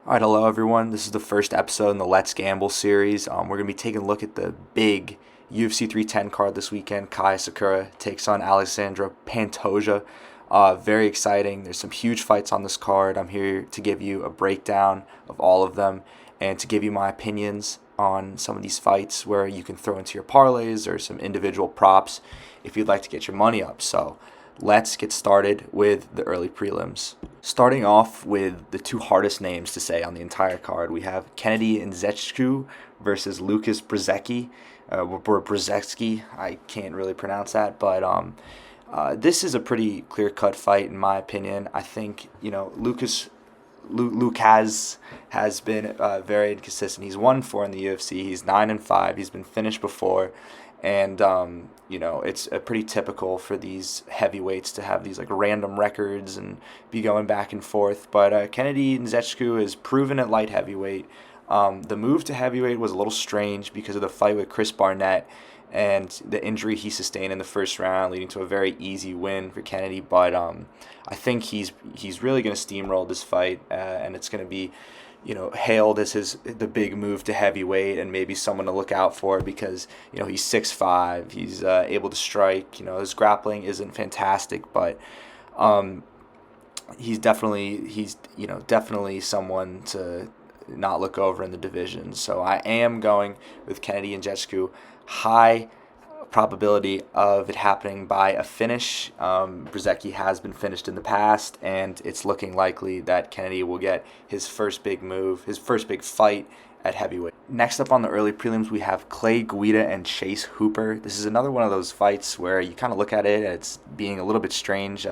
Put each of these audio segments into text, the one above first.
All right, hello everyone. This is the first episode in the Let's Gamble series. We're going to be taking a look at the big UFC 310 card this weekend. Kai Sakura takes on Alexandra Pantoja. Very exciting. There's some huge fights on this card. I'm here to give you a breakdown of all of them and to give you my opinions on some of these fights where you can throw into your parlays or some individual props if you'd like to get your money up. So let's get started with the early prelims. Starting off with the two hardest names to say on the entire card, we have Kennedy Nzechukwu versus Lucas Brzeski. Or Brzeski, I can't really pronounce that, but this is a pretty clear-cut fight in my opinion. I think Lucas has been very inconsistent. He's 1-4 in the UFC. He's 9-5. He's been finished before, and it's pretty typical for these heavyweights to have these like random records and be going back and forth. But Kennedy Nzechukwu is proven at light heavyweight. The move to heavyweight was a little strange because of the fight with Chris Barnett and the injury he sustained in the first round, leading to a very easy win for Kennedy. But I think he's really going to steamroll this fight, and it's going to be hailed as the big move to heavyweight and maybe someone to look out for because he's 6'5", he's able to strike. His grappling isn't fantastic, but he's definitely someone to not look over in the division. So I am going with Kennedy Nzechukwu. High probability of it happening by a finish. Brzeski has been finished in the past, and it's looking likely that Kennedy will get his first big move, his first big fight at heavyweight. Next up on the early prelims, we have Clay Guida and Chase Hooper. This is another one of those fights where you kind of look at it and it's being a little bit strange.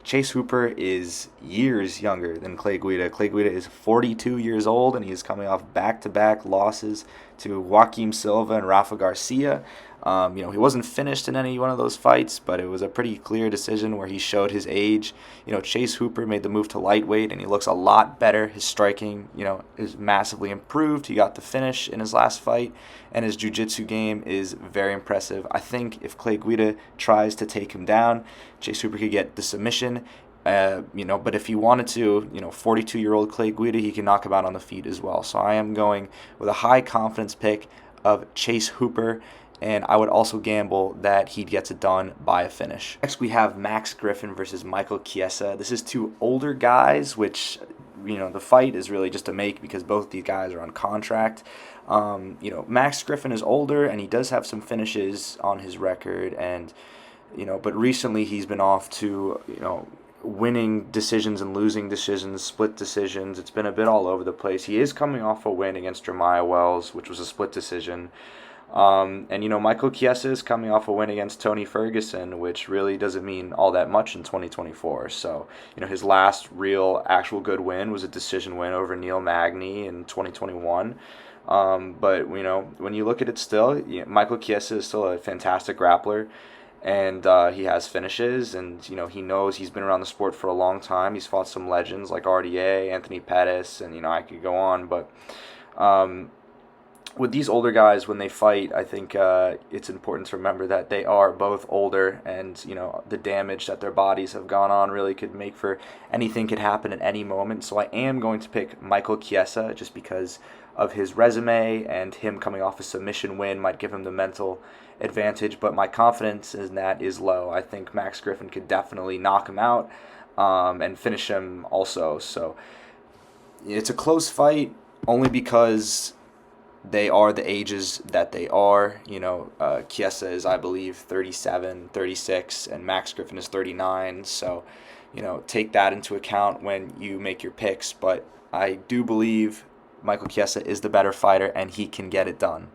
Chase Hooper is years younger than Clay Guida. Clay Guida is 42 years old, and he is coming off back-to-back losses to Joaquim Silva and Rafa Garcia. He wasn't finished in any one of those fights, but it was a pretty clear decision where he showed his age. Chase Hooper made the move to lightweight, and he looks a lot better. His striking, is massively improved. He got the finish in his last fight, and his jiu-jitsu game is very impressive. I think if Clay Guida tries to take him down, Chase Hooper could get the submission. But if he wanted to, 42-year-old Clay Guida, he can knock him out on the feet as well. So I am going with a high confidence pick of Chase Hooper, and I would also gamble that he gets it done by a finish. Next, we have Max Griffin versus Michael Chiesa. This is two older guys, which, the fight is really just a make because both these guys are on contract. Max Griffin is older, and he does have some finishes on his record, and, but recently he's been off to, winning decisions and losing decisions, split decisions. It's been a bit all over the place. He is coming off a win against Jeremiah Wells, which was a split decision. Michael Chiesa is coming off a win against Tony Ferguson, which really doesn't mean all that much in 2024. So, his last real actual good win was a decision win over Neil Magny in 2021. But, when you look at it still, Michael Chiesa is still a fantastic grappler. And he has finishes, and he knows he's been around the sport for a long time. He's fought some legends like RDA, Anthony Pettis, and I could go on. But with these older guys, when they fight, I think it's important to remember that they are both older, and the damage that their bodies have gone on really could make for anything could happen at any moment. So I am going to pick Michael Chiesa just because of his resume, and him coming off a submission win might give him the mental advantage, but my confidence in that is low. I think Max Griffin could definitely knock him out and finish him also. So it's a close fight only because they are the ages that they are. Chiesa is, I believe, 37, 36, and Max Griffin is 39. So, take that into account when you make your picks. But I do believe Michael Chiesa is the better fighter, and he can get it done.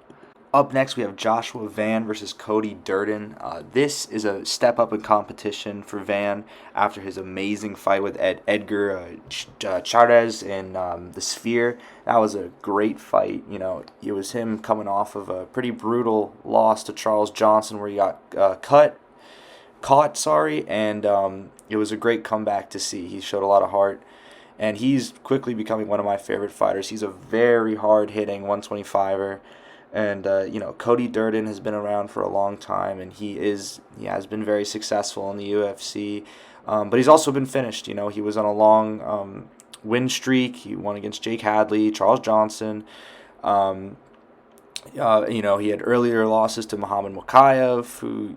Up next, we have Joshua Van versus Cody Durden. This is a step up in competition for Van after his amazing fight with Edgar Chairez in the Sphere. That was a great fight. It was him coming off of a pretty brutal loss to Charles Johnson where he got caught, and it was a great comeback to see. He showed a lot of heart, and he's quickly becoming one of my favorite fighters. He's a very hard-hitting 125er. And Cody Durden has been around for a long time, and he has been very successful in the UFC. But he's also been finished. He was on a long win streak. He won against Jake Hadley, Charles Johnson. He had earlier losses to Muhammad Mokaev, who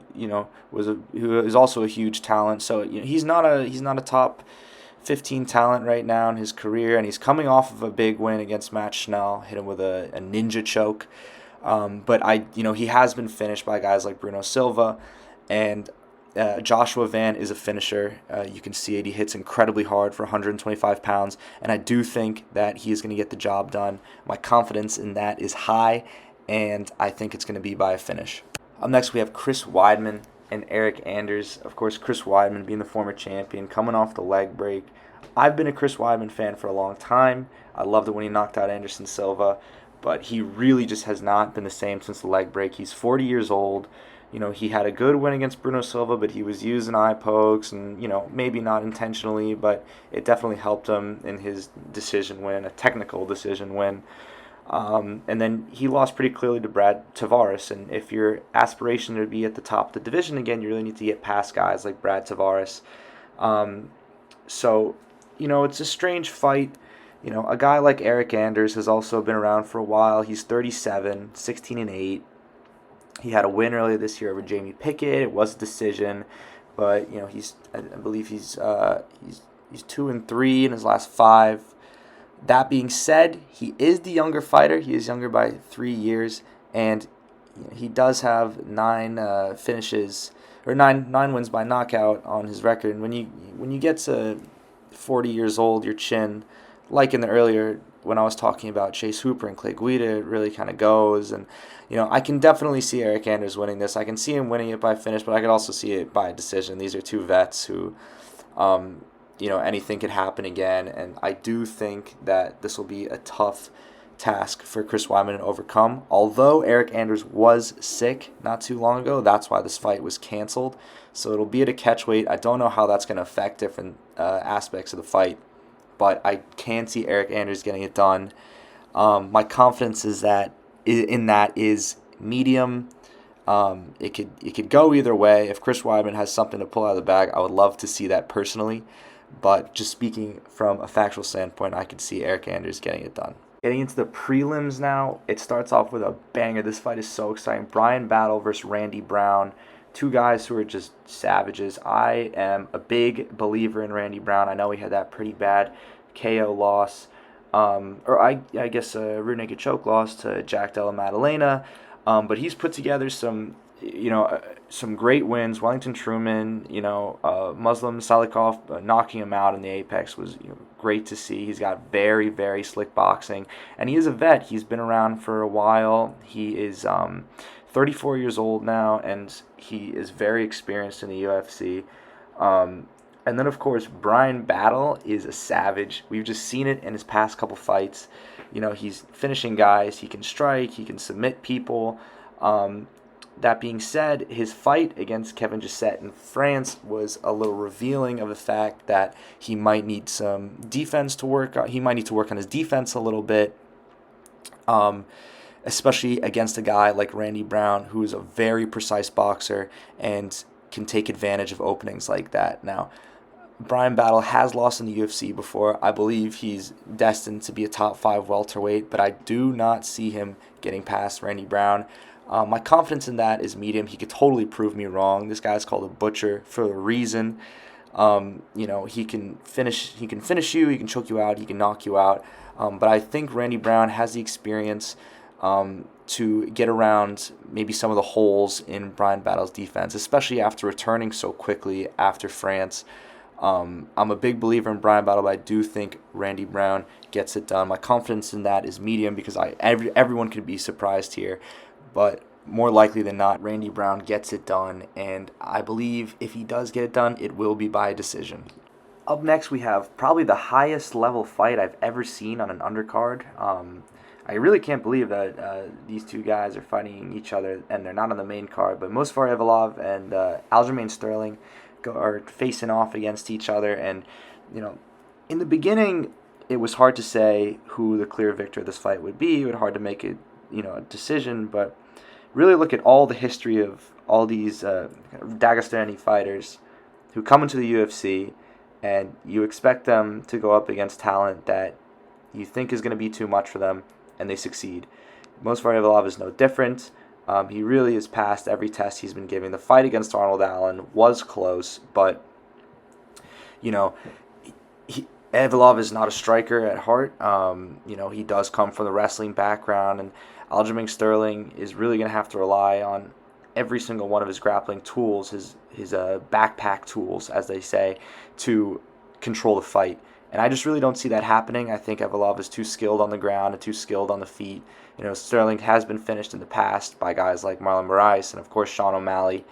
who is also a huge talent. So he's not a top 15 talent right now in his career, and he's coming off of a big win against Matt Schnell, hit him with a ninja choke. But he has been finished by guys like Bruno Silva, and Joshua Van is a finisher. You can see it. He hits incredibly hard for 125 pounds, and I do think that he is going to get the job done. My confidence in that is high, and I think it's going to be by a finish. Up next, we have Chris Weidman and Eric Anders. Of course, Chris Weidman being the former champion, coming off the leg break. I've been a Chris Weidman fan for a long time. I loved it when he knocked out Anderson Silva, but he really just has not been the same since the leg break. He's 40 years old. He had a good win against Bruno Silva, but he was using eye pokes and, maybe not intentionally, but it definitely helped him in his decision win, a technical decision win. And then he lost pretty clearly to Brad Tavares. And if your aspiration to be at the top of the division again, you really need to get past guys like Brad Tavares. It's a strange fight. A guy like Eric Anders has also been around for a while. He's 37, 16-8. He had a win earlier this year over Jamie Pickett. It was a decision, but I believe he's 2-3 in his last 5. That being said, he is the younger fighter. He is younger by 3 years, and he does have 9 finishes or nine wins by knockout on his record. And when you get to 40 years old, your chin, like in the earlier when I was talking about Chase Hooper and Clay Guida, it really kind of goes. And I can definitely see Eric Anders winning this. I can see him winning it by finish, but I could also see it by decision. These are two vets who, anything could happen again. And I do think that this will be a tough task for Chris Weidman to overcome. Although Eric Anders was sick not too long ago, that's why this fight was canceled. So it'll be at a catch weight. I don't know how that's going to affect different aspects of the fight, but I can see Eric Anders getting it done. My confidence is that is medium. It could go either way. If Chris Weidman has something to pull out of the bag, I would love to see that personally. But just speaking from a factual standpoint, I could see Eric Anders getting it done. Getting into the prelims now, it starts off with a banger. This fight is so exciting. Brian Battle versus Randy Brown. Two guys who are just savages. I am a big believer in Randy Brown. I know he had that pretty bad KO loss, I guess a rear naked choke loss to Jack Della Maddalena. But he's put together some great wins. Wellington Truman, Muslim Salikov knocking him out in the Apex was great to see. He's got very, very slick boxing, and he is a vet. He's been around for a while. He is 34 years old now, and he is very experienced in the UFC. And then, of course, Brian Battle is a savage. We've just seen it in his past couple fights. He's finishing guys. He can strike. He can submit people. That being said, his fight against Kevin Gisette in France was a little revealing of the fact that he might need some defense to work on. He might need to work on his defense a little bit, especially against a guy like Randy Brown, who is a very precise boxer and can take advantage of openings like that. Now, Brian Battle has lost in the UFC before. I believe he's destined to be a top 5 welterweight, but I do not see him getting past Randy Brown. My confidence in that is medium. He could totally prove me wrong. This guy's called a butcher for a reason. He can finish you, he can choke you out, he can knock you out. But I think Randy Brown has the experience to get around maybe some of the holes in Brian Battle's defense, especially after returning so quickly after France. I'm a big believer in Brian Battle, but I do think Randy Brown gets it done. My confidence in that is medium because everyone could be surprised here, but more likely than not, Randy Brown gets it done, and I believe if he does get it done, it will be by decision. Up next, we have probably the highest level fight I've ever seen on an undercard. I really can't believe that these two guys are fighting each other and they're not on the main card, but Movsar Evloev and Aljamain Sterling are facing off against each other, and in the beginning it was hard to say who the clear victor of this fight would be. It was hard to make a decision, but really look at all the history of all these Dagestani fighters who come into the UFC and you expect them to go up against talent that you think is going to be too much for them, and they succeed. Movsar Evloev is no different. He really has passed every test he's been giving. The fight against Arnold Allen was close, but you know, Evloev is not a striker at heart. He does come from the wrestling background, and Aljamain Sterling is really going to have to rely on every single one of his grappling tools, his backpack tools, as they say, to control the fight. And I just really don't see that happening. I think Evloev is too skilled on the ground and too skilled on the feet. Sterling has been finished in the past by guys like Marlon Moraes and, of course, Sean O'Malley.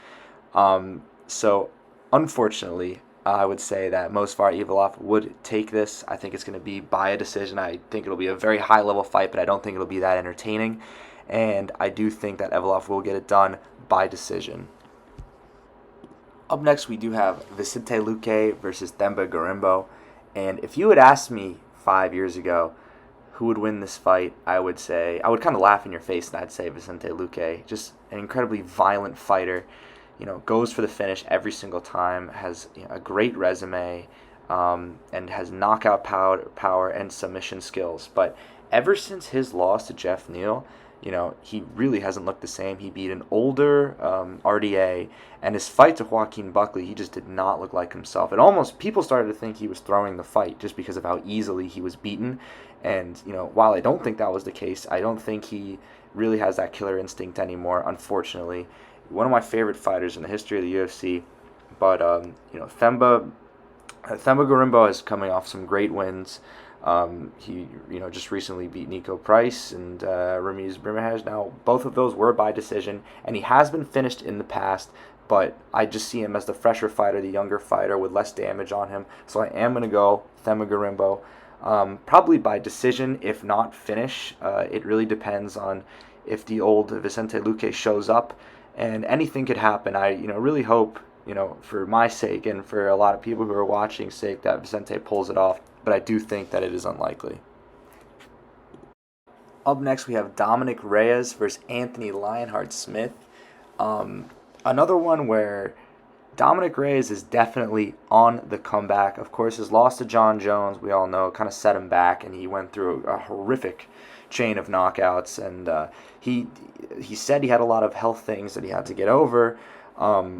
So, unfortunately, I would say that Movsar Evloev would take this. I think it's going to be by a decision. I think it'll be a very high-level fight, but I don't think it'll be that entertaining. And I do think that Evloev will get it done by decision. Up next, we do have Vicente Luque versus Themba Gorimbo. And if you had asked me 5 years ago who would win this fight, I would kind of laugh in your face and I'd say Vicente Luque. Just an incredibly violent fighter. Goes for the finish every single time, has a great resume, and has knockout power and submission skills. But ever since his loss to Jeff Neal, he really hasn't looked the same. He beat an older RDA, and his fight to Joaquin Buckley, he just did not look like himself. People started to think he was throwing the fight just because of how easily he was beaten. And, while I don't think that was the case, I don't think he really has that killer instinct anymore, unfortunately. One of my favorite fighters in the history of the UFC, but Themba Gorimbo is coming off some great wins. He just recently beat Nico Price and Ramiz Brimahej. Now both of those were by decision, and he has been finished in the past. But I just see him as the fresher fighter, the younger fighter with less damage on him. So I am going to go Themba Gorimbo, probably by decision, if not finish. It really depends on if the old Vicente Luque shows up. And anything could happen. I really hope, for my sake and for a lot of people who are watching sake, that Vicente pulls it off. But I do think that it is unlikely. Up next, we have Dominic Reyes versus Anthony Lionheart Smith. Another one where Dominic Reyes is definitely on the comeback. Of course, his loss to John Jones, we all know, kind of set him back, and he went through a horrific chain of knockouts, and he said he had a lot of health things that he had to get over,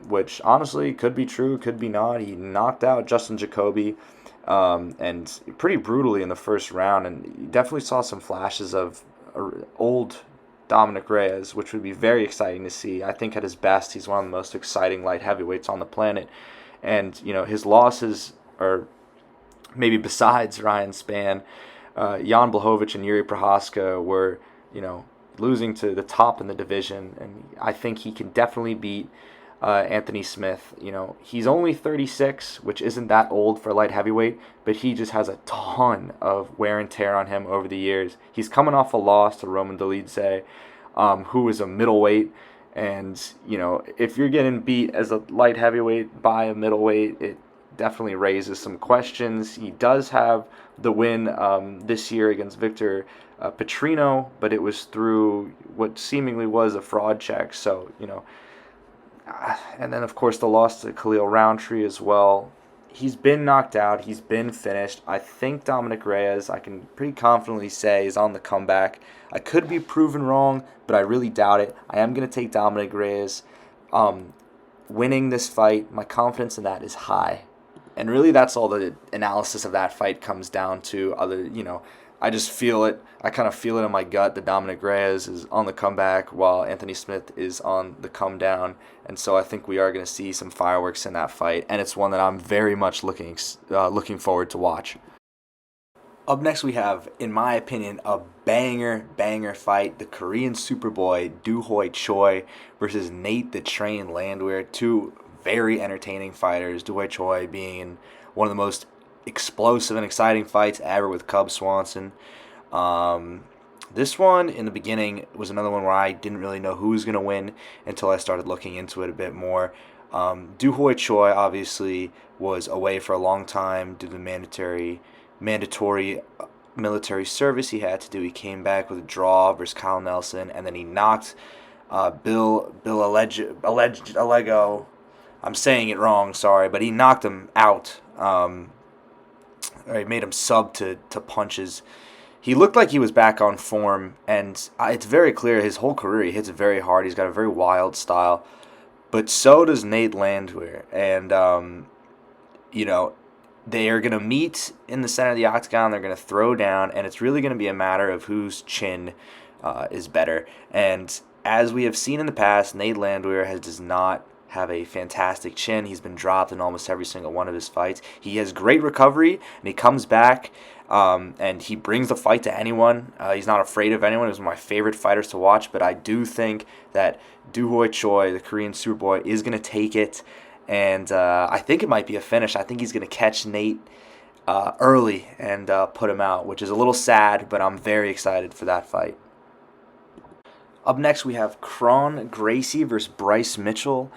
which honestly could be true, could be not. He knocked out Justin Jacoby, and pretty brutally in the first round, and you definitely saw some flashes of old Dominic Reyes, which would be very exciting to see. I think at his best, he's one of the most exciting light heavyweights on the planet, and his losses are maybe besides Ryan Spann, Jan Blachowicz and Yuri Prohaska were, losing to the top in the division, and I think he can definitely beat Anthony Smith. He's only 36, which isn't that old for light heavyweight, but he just has a ton of wear and tear on him over the years. He's coming off a loss to Roman Dolidze, who is a middleweight, and if you're getting beat as a light heavyweight by a middleweight, it definitely raises some questions. He does have the win this year against Victor Petrino, but it was through what seemingly was a fraud check. So, and then of course the loss to Khalil Roundtree as well. He's been knocked out. He's been finished. I think Dominic Reyes, I can pretty confidently say, is on the comeback. I could be proven wrong, but I really doubt it. I am going to take Dominic Reyes winning this fight. My confidence in that is high. And really, that's all the analysis of that fight comes down to. I just feel it. I kind of feel it in my gut that Dominic Reyes is on the comeback while Anthony Smith is on the come down. And so I think we are going to see some fireworks in that fight. And it's one that I'm very much looking forward to watch. Up next, we have, in my opinion, a banger fight. The Korean Superboy, Doo Hoy Choi versus Nate the Train Landwehr. Two very entertaining fighters. Doo Hoy Choi being one of the most explosive and exciting fights ever with Cub Swanson. This one, in the beginning, was another one where I didn't really know who was going to win until I started looking into it a bit more. Doo Hoy Choi obviously was away for a long time due to the mandatory military service he had to do. He came back with a draw versus Kyle Nelson, and then he knocked Bill Allego. I'm saying it wrong, sorry, but he knocked him out. Or he made him sub to punches. He looked like he was back on form, and it's very clear his whole career he hits it very hard. He's got a very wild style, but so does Nate Landwehr, and you know they are going to meet in the center of the octagon. They're going to throw down, and it's really going to be a matter of whose chin is better. And as we have seen in the past, Nate Landwehr does not have a fantastic chin. He's been dropped in almost every single one of his fights. He has great recovery, and he comes back, and he brings the fight to anyone. He's not afraid of anyone. He's one of my favorite fighters to watch, but I do think that Doo-Ho Choi, the Korean Superboy, is going to take it, and I think it might be a finish. I think he's going to catch Nate early and put him out, which is a little sad, but I'm very excited for that fight. Up next, we have Kron Gracie versus Bryce Mitchell.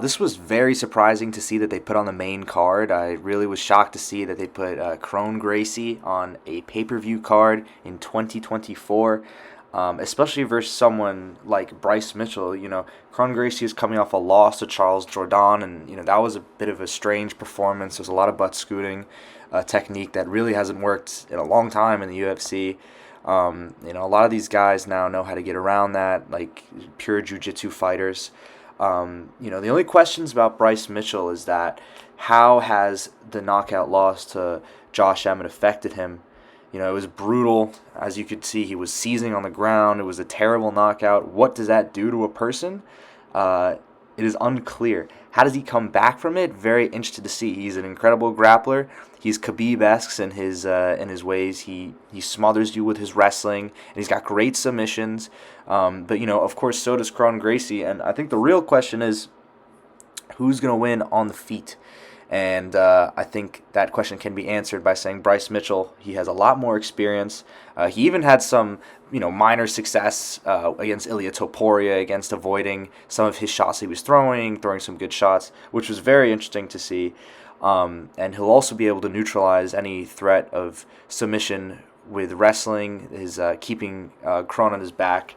This was very surprising to see that they put on the main card. I really was shocked to see that they put Kron Gracie on a pay-per-view card in 2024, especially versus someone like Bryce Mitchell. Kron Gracie is coming off a loss to Charles Jourdain, and that was a bit of a strange performance. There's a lot of butt scooting technique that really hasn't worked in a long time in the UFC. A lot of these guys now know how to get around that, like pure jiu-jitsu fighters. The only questions about Bryce Mitchell is that how has the knockout loss to Josh Emmett affected him? It was brutal. As you could see, he was seizing on the ground. It was a terrible knockout. What does that do to a person? It is unclear. How does he come back from it? Very interested to see. He's an incredible grappler. He's Khabib-esque in his ways. He smothers you with his wrestling, and he's got great submissions. But of course, so does Kron Gracie. And I think the real question is, who's going to win on the feet? And I think that question can be answered by saying Bryce Mitchell. He has a lot more experience. He even had some, minor success against Ilia Topuria, against avoiding some of his shots he was throwing some good shots, which was very interesting to see. And he'll also be able to neutralize any threat of submission with wrestling, his keeping Kron on his back.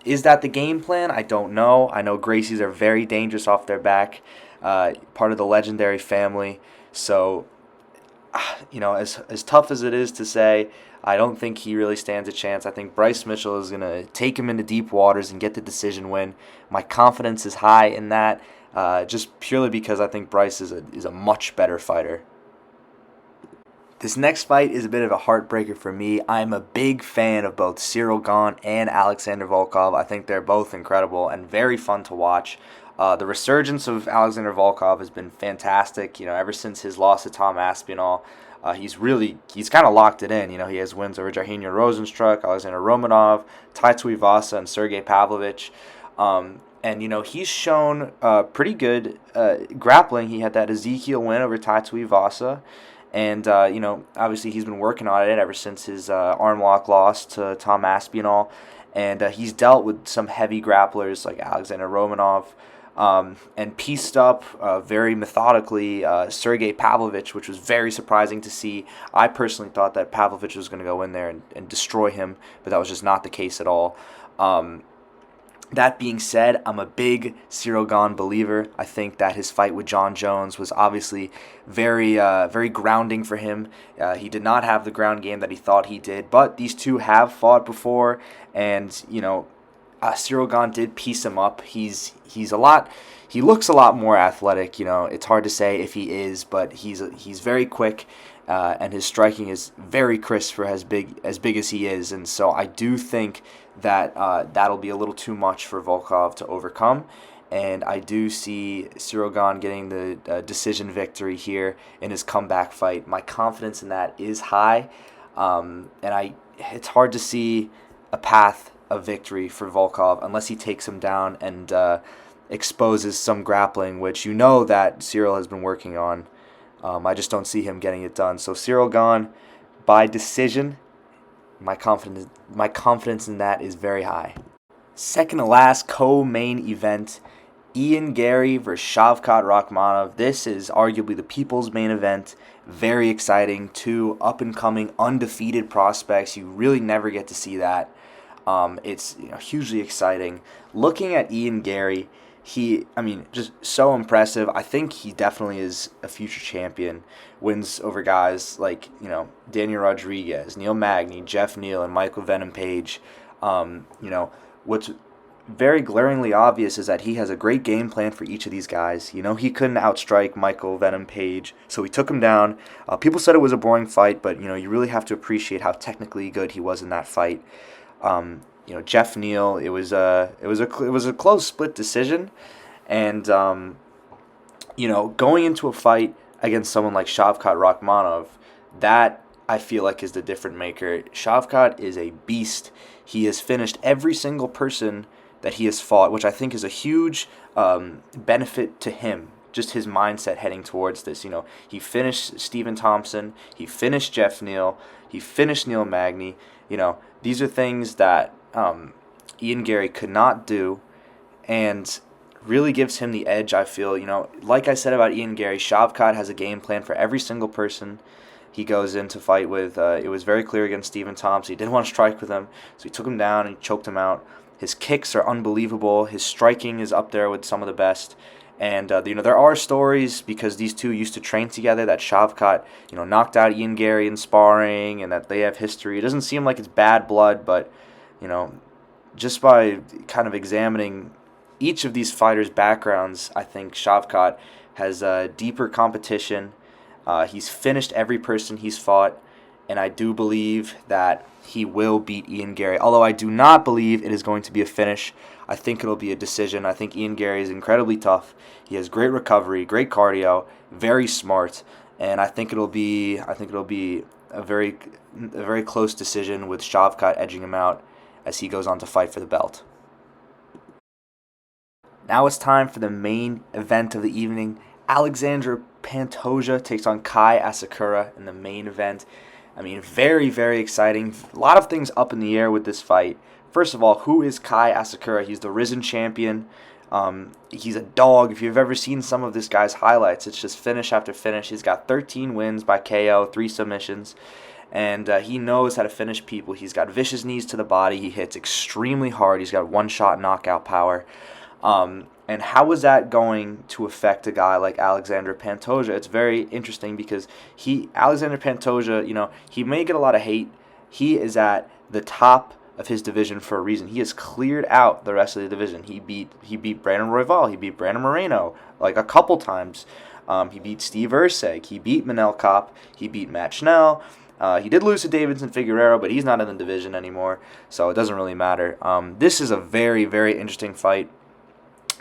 Is that the game plan? I don't know. I know Gracies are very dangerous off their back. Part of the legendary family. So, as tough as it is to say, I don't think he really stands a chance. I think Bryce Mitchell is going to take him into deep waters and get the decision win. My confidence is high in that, just purely because I think Bryce is a much better fighter. This next fight is a bit of a heartbreaker for me. I'm a big fan of both Ciryl Gane and Alexander Volkov. I think they're both incredible and very fun to watch. The resurgence of Alexander Volkov has been fantastic. Ever since his loss to Tom Aspinall, he's kind of locked it in. He has wins over Jairzinho Rozenstruik, Alexander Romanov, Tai Tuivasa, and Sergey Pavlovich. And he's shown pretty good grappling. He had that Ezekiel win over Tai Tuivasa. And, obviously he's been working on it ever since his arm lock loss to Tom Aspinall. And he's dealt with some heavy grapplers like Alexander Romanov. And pieced up very methodically Sergey Pavlovich, which was very surprising to see. I personally thought that Pavlovich was going to go in there and destroy him, but that was just not the case at all. That being said, I'm a big Ciryl Gane believer. I think that his fight with John Jones was obviously very grounding for him. He did not have the ground game that he thought he did, but these two have fought before, and Ciryl Gane did piece him up. He looks a lot more athletic. It's hard to say if he is, but he's very quick, and his striking is very crisp for as big as he is. And so I do think that that'll be a little too much for Volkov to overcome. And I do see Ciryl Gane getting the decision victory here in his comeback fight. My confidence in that is high, and it's hard to see a path of victory for Volkov unless he takes him down and exposes some grappling, which that Ciryl has been working on. I just don't see him getting it done. So Ciryl Gane by decision. My confidence in that is very high. Second to last co-main event, Ian Garry versus Shavkat Rakhmonov. This is arguably the people's main event. Very exciting. Two up-and-coming undefeated prospects. You really never get to see that. It's hugely exciting. Looking at Ian Garry, I mean, just so impressive. I think he definitely is a future champion. Wins over guys like, Daniel Rodriguez, Neil Magny, Jeff Neal, and Michael Venom Page. What's very glaringly obvious is that he has a great game plan for each of these guys. He couldn't outstrike Michael Venom Page, so he took him down. People said it was a boring fight, but, you really have to appreciate how technically good he was in that fight. Jeff Neal, it was a close split decision, and going into a fight against someone like Shavkat Rakhmonov, that I feel like is the difference maker. Shavkat is a beast. He has finished every single person that he has fought, which I think is a huge benefit to him. Just his mindset heading towards this. He finished Stephen Thompson. He finished Jeff Neal. He finished Neil Magny. These are things that Ian Gary could not do, and really gives him the edge, I feel. Like I said about Ian Gary, Shavkat has a game plan for every single person he goes in to fight with. It was very clear against Stephen Thompson. He didn't want to strike with him, so he took him down and choked him out. His kicks are unbelievable. His striking is up there with some of the best. And, there are stories, because these two used to train together, that Shavkat, knocked out Ian Gary in sparring, and that they have history. It doesn't seem like it's bad blood, but, just by kind of examining each of these fighters' backgrounds, I think Shavkat has a deeper competition. He's finished every person he's fought, and I do believe that he will beat Ian Gary. Although I do not believe it is going to be a finish. I think it'll be a decision. I think Ian Gary is incredibly tough. He has great recovery, great cardio, very smart, and I think it'll be a very close decision with Shavkat edging him out as he goes on to fight for the belt. Now it's time for the main event of the evening. Alexandre Pantoja takes on Kai Asakura in the main event. I mean, very, very exciting. A lot of things up in the air with this fight. First of all, who is Kai Asakura? He's the risen champion. He's a dog. If you've ever seen some of this guy's highlights, it's just finish after finish. He's got 13 wins by KO, 3 submissions. And he knows how to finish people. He's got vicious knees to the body. He hits extremely hard. He's got one-shot knockout power. And how is that going to affect a guy like Alexandre Pantoja? It's very interesting because Alexandre Pantoja, he may get a lot of hate. He is at the top of his division for a reason. He has cleared out the rest of the division. He beat Brandon Royval. He beat Brandon Moreno like a couple times. He beat Steve Erceg. He beat Manel Kopp. He beat Matt Schnell. He did lose to Davidson Figueroa, but he's not in the division anymore, so it doesn't really matter. This is a very, very interesting fight.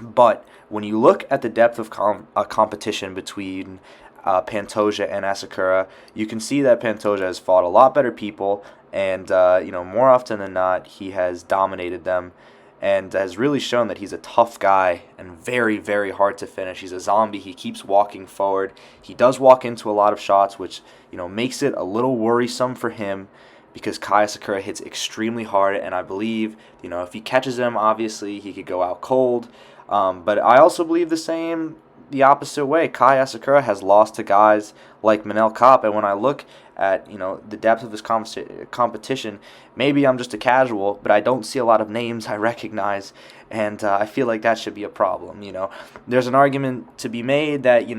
But when you look at the depth of competition between Pantoja and Asakura, you can see that Pantoja has fought a lot better people, and more often than not, he has dominated them, and has really shown that he's a tough guy and very, very hard to finish. He's a zombie. He keeps walking forward. He does walk into a lot of shots, which makes it a little worrisome for him, because Kai Asakura hits extremely hard, and I believe if he catches him, obviously he could go out cold. But I also believe the opposite way. Kai Asakura has lost to guys like Manel Kopp, and when I look at the depth of his competition, maybe I'm just a casual, but I don't see a lot of names I recognize, and I feel like that should be a problem. There's an argument to be made that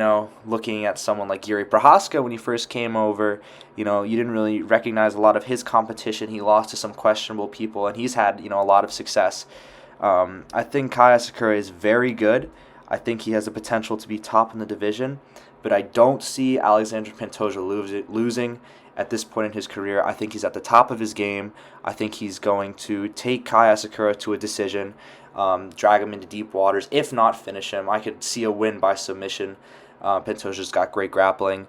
looking at someone like Yuri Prohaska when he first came over, you didn't really recognize a lot of his competition. He lost to some questionable people, and he's had a lot of success. I think Kai Asakura is very good. I think he has the potential to be top in the division, but I don't see Alexandre Pantoja losing at this point in his career. I think he's at the top of his game. I think he's going to take Kai Asakura to a decision, drag him into deep waters, if not finish him. I could see a win by submission. Pantoja's got great grappling,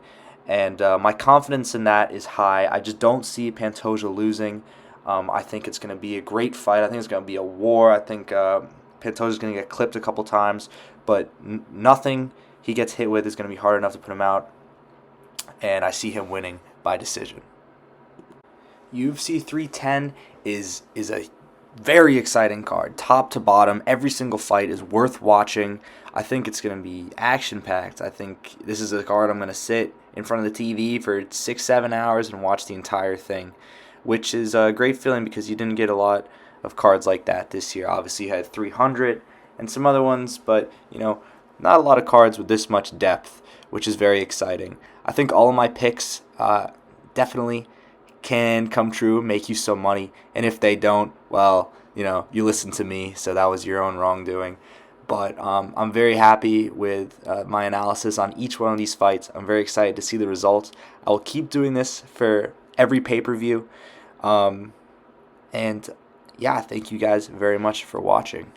and my confidence in that is high. I just don't see Pantoja losing. I think it's going to be a great fight. I think it's going to be a war. I think Pantoja's going to get clipped a couple times, but nothing he gets hit with is going to be hard enough to put him out, and I see him winning by decision. UFC 310 is a very exciting card, top to bottom. Every single fight is worth watching. I think it's going to be action-packed. I think this is a card I'm going to sit in front of the TV for 6-7 hours and watch the entire thing, which is a great feeling because you didn't get a lot of cards like that this year. Obviously, you had 300 and some other ones, but not a lot of cards with this much depth, which is very exciting. I think all of my picks definitely can come true, make you some money, and if they don't, well, you listen to me, so that was your own wrongdoing. But I'm very happy with my analysis on each one of these fights. I'm very excited to see the results. I will keep doing this for every pay-per-view. And yeah, thank you guys very much for watching.